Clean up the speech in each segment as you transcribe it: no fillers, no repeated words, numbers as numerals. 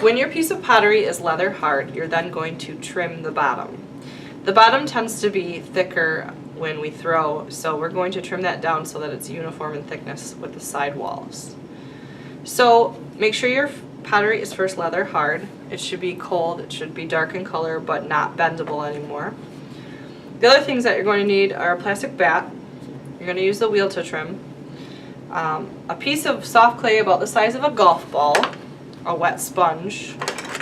When your piece of pottery is leather hard, you're then going to trim the bottom. The bottom tends to be thicker when we throw, so we're going to trim that down so that it's uniform in thickness with the side walls. So make sure your pottery is first leather hard. It should be cold, it should be dark in color, but not bendable anymore. The other things that you're going to need are a plastic bat. You're going to use the wheel to trim. A piece of soft clay about the size of a golf ball, a wet sponge,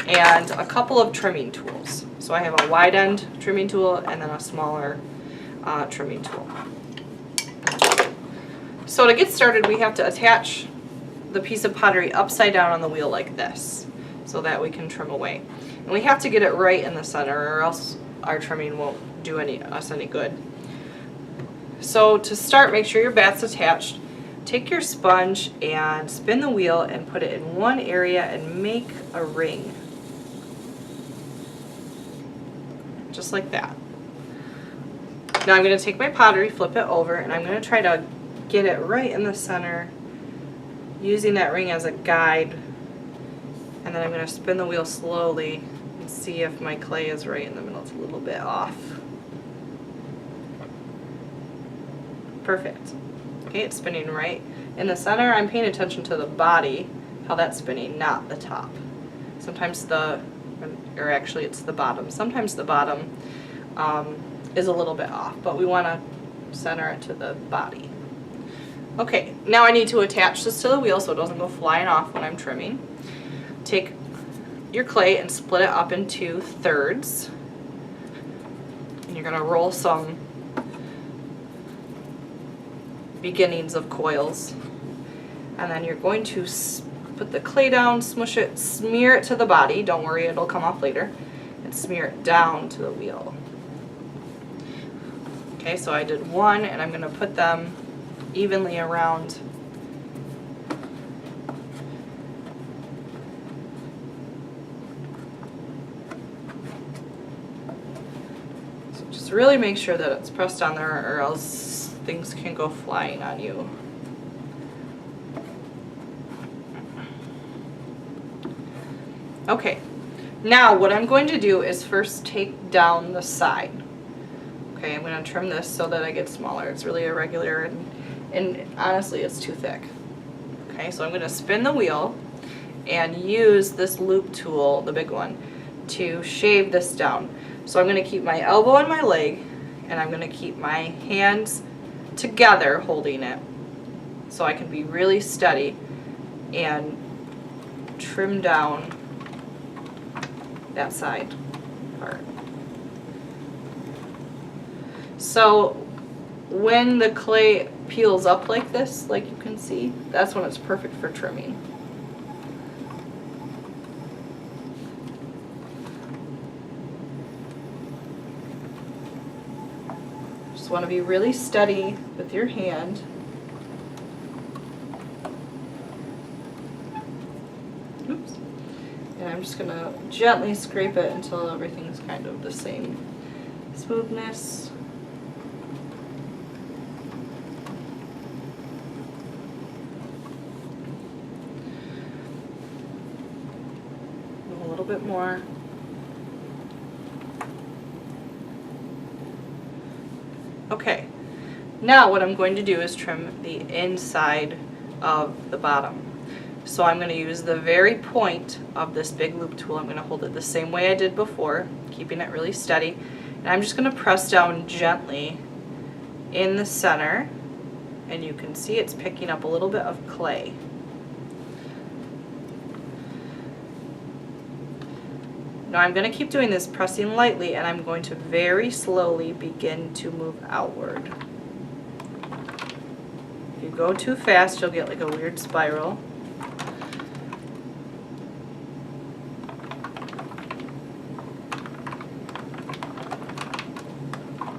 and a couple of trimming tools. So I have a wide end trimming tool and then a smaller trimming tool. So to get started, we have to attach the piece of pottery upside down on the wheel like this so that we can trim away. And we have to get it right in the center or else our trimming won't do us any good. So to start, make sure your bat's attached. Take your sponge and spin the wheel and put it in one area and make a ring. Just like that. Now I'm going to take my pottery, flip it over, and I'm going to try to get it right in the center using that ring as a guide. And then I'm going to spin the wheel slowly and see if my clay is right in the middle. It's a little bit off. Perfect. Okay, it's spinning right in the center. I'm paying attention to the body, how that's spinning, not the top. Sometimes or actually it's the bottom. Sometimes the bottom is a little bit off, but we want to center it to the body. Okay, now I need to attach this to the wheel so it doesn't go flying off when I'm trimming. Take your clay and split it up into thirds. And you're going to roll some beginnings of coils. And then you're going to put the clay down, smush it, smear it to the body. Don't worry, it'll come off later. And smear it down to the wheel. Okay, so I did one, and I'm going to put them evenly around. So just really make sure that it's pressed on there or else things can go flying on you. Okay, now what I'm going to do is first take down the side. Okay, I'm going to trim this so that it gets smaller. It's really irregular and honestly it's too thick. Okay, so I'm going to spin the wheel and use this loop tool, the big one, to shave this down. So I'm going to keep my elbow on my leg and I'm going to keep my hands together holding it so I can be really steady and trim down that side part. So when the clay peels up like this, like you can see, that's when it's perfect for trimming. Just want to be really steady with your hand. Oops. And I'm just going to gently scrape it until everything's kind of the same smoothness. A little bit more. Okay, now what I'm going to do is trim the inside of the bottom. So I'm going to use the very point of this big loop tool. I'm going to hold it the same way I did before, keeping it really steady. And I'm just going to press down gently in the center, and you can see it's picking up a little bit of clay. Now I'm going to keep doing this, pressing lightly, and I'm going to very slowly begin to move outward. If you go too fast, you'll get like a weird spiral.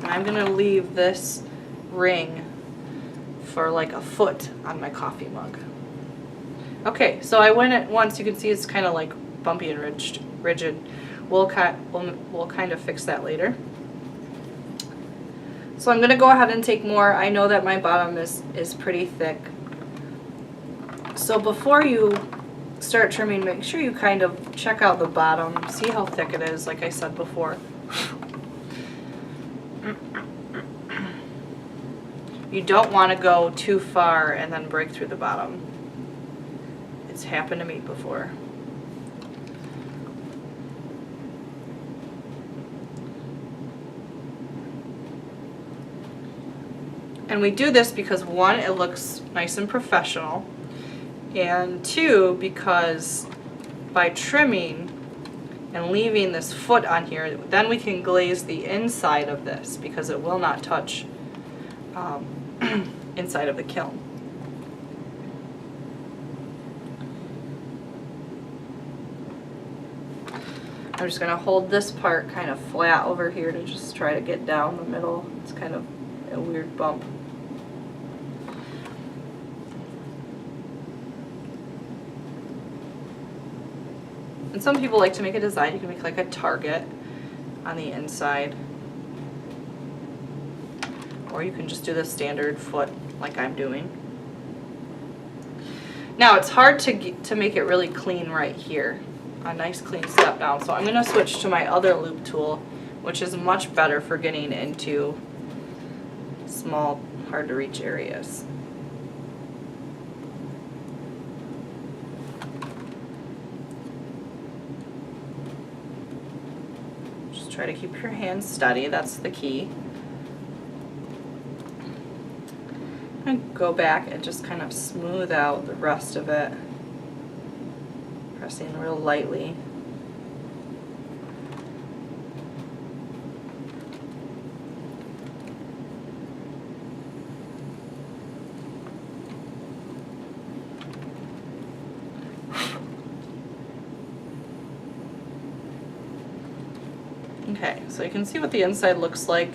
I'm going to leave this ring for like a foot on my coffee mug. Okay, so I went at once. You can see it's kind of like bumpy and rigid. We'll kind of fix that later. So I'm going to go ahead and take more. I know that my bottom is pretty thick. So before you start trimming, make sure you kind of check out the bottom, see how thick it is, like I said before. You don't want to go too far and then break through the bottom. It's happened to me before. And we do this because one, it looks nice and professional, and two, because by trimming and leaving this foot on here, then we can glaze the inside of this because it will not touch inside of the kiln. I'm just going to hold this part kind of flat over here to just try to get down the middle. It's kind of a weird bump. And some people like to make a design. You can make like a target on the inside. Or you can just do the standard foot like I'm doing. Now it's hard to make it really clean right here. A nice clean step down. So I'm going to switch to my other loop tool, which is much better for getting into small, hard to reach areas. Just try to keep your hands steady, that's the key. And go back and just kind of smooth out the rest of it, pressing real lightly. Okay, so you can see what the inside looks like.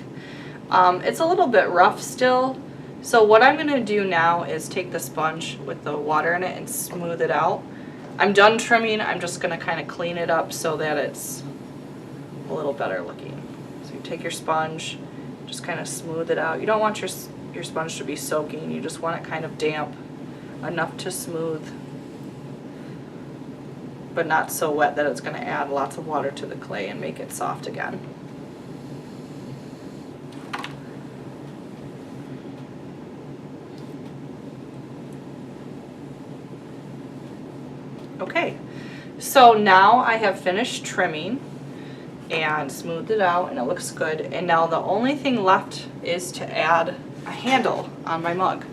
It's a little bit rough still. So what I'm going to do now is take the sponge with the water in it and smooth it out. I'm done trimming, I'm just going to kind of clean it up so that it's a little better looking. So you take your sponge, just kind of smooth it out. You don't want your sponge to be soaking, you just want it kind of damp, enough to smooth, but not so wet that it's going to add lots of water to the clay and make it soft again. Okay, so now I have finished trimming and smoothed it out and it looks good. And now the only thing left is to add a handle on my mug.